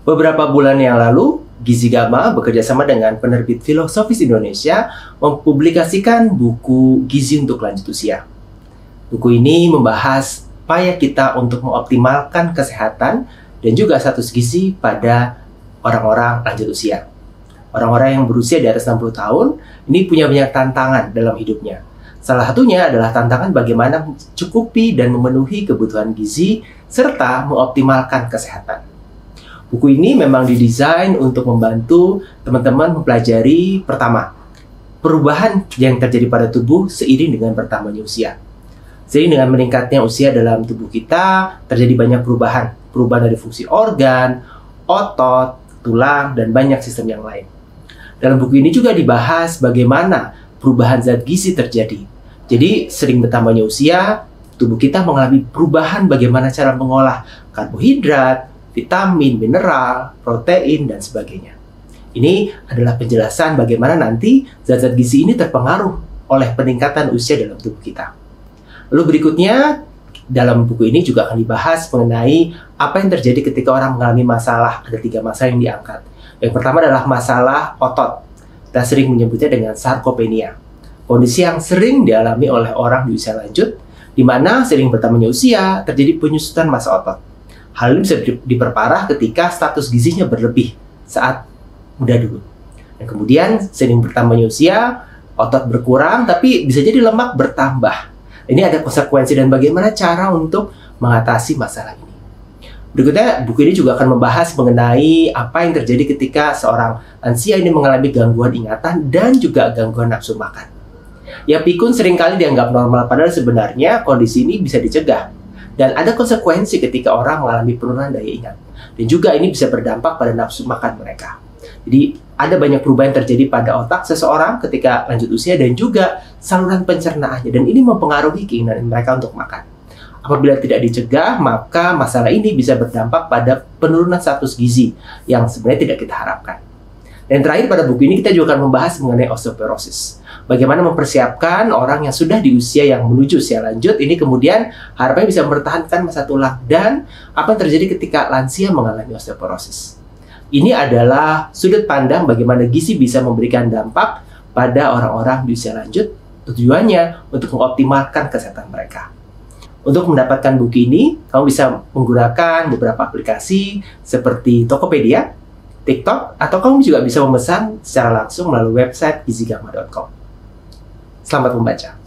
Beberapa bulan yang lalu, Gizi Gama bekerjasama dengan penerbit Filosofis Indonesia mempublikasikan buku Gizi untuk Lanjut Usia. Buku ini membahas upaya kita untuk mengoptimalkan kesehatan dan juga status gizi pada orang-orang lanjut usia. Orang-orang yang berusia di atas 60 tahun ini punya banyak tantangan dalam hidupnya. Salah satunya adalah tantangan bagaimana mencukupi dan memenuhi kebutuhan gizi serta mengoptimalkan kesehatan. Buku ini memang didesain untuk membantu teman-teman mempelajari pertama, perubahan yang terjadi pada tubuh seiring dengan bertambahnya usia. Seiring dengan meningkatnya usia dalam tubuh kita, terjadi banyak perubahan dari fungsi organ, otot, tulang, dan banyak sistem yang lain. Dalam buku ini juga dibahas bagaimana perubahan zat gizi terjadi. Jadi, sering bertambahnya usia, tubuh kita mengalami perubahan bagaimana cara mengolah karbohidrat, vitamin, mineral, protein, dan sebagainya. Ini adalah penjelasan bagaimana nanti zat-zat gizi ini terpengaruh oleh peningkatan usia dalam tubuh kita. Lalu berikutnya, dalam buku ini juga akan dibahas mengenai apa yang terjadi ketika orang mengalami masalah. Ada 3 masalah yang diangkat. Yang pertama adalah masalah otot. Kita sering menyebutnya dengan sarkopenia. Kondisi yang sering dialami oleh orang di usia lanjut, di mana sering bertambahnya usia, terjadi penyusutan massa otot. Hal ini bisa diperparah ketika status gizinya berlebih saat muda dulu. Dan kemudian sering bertambahnya usia, otot berkurang, tapi bisa jadi lemak bertambah. Ini ada konsekuensi dan bagaimana cara untuk mengatasi masalah ini. Berikutnya, buku ini juga akan membahas mengenai apa yang terjadi ketika seorang lansia ini mengalami gangguan ingatan dan juga gangguan nafsu makan. Ya, pikun seringkali dianggap normal, padahal sebenarnya kondisi ini bisa dicegah. Dan ada konsekuensi ketika orang mengalami penurunan daya ingat. Dan juga ini bisa berdampak pada nafsu makan mereka. Jadi ada banyak perubahan yang terjadi pada otak seseorang ketika lanjut usia dan juga saluran pencernaannya. Dan ini mempengaruhi keinginan mereka untuk makan. Apabila tidak dicegah, maka masalah ini bisa berdampak pada penurunan status gizi yang sebenarnya tidak kita harapkan. Dan terakhir pada buku ini kita juga akan membahas mengenai osteoporosis. Bagaimana mempersiapkan orang yang sudah di usia yang menuju usia lanjut ini kemudian harapannya bisa mempertahankan massa tulang dan apa yang terjadi ketika lansia mengalami osteoporosis. Ini adalah sudut pandang bagaimana gizi bisa memberikan dampak pada orang-orang di usia lanjut, tujuannya untuk mengoptimalkan kesehatan mereka. Untuk mendapatkan buku ini, kamu bisa menggunakan beberapa aplikasi seperti Tokopedia, TikTok, atau kamu juga bisa memesan secara langsung melalui website gizigama.com. Selamat membaca.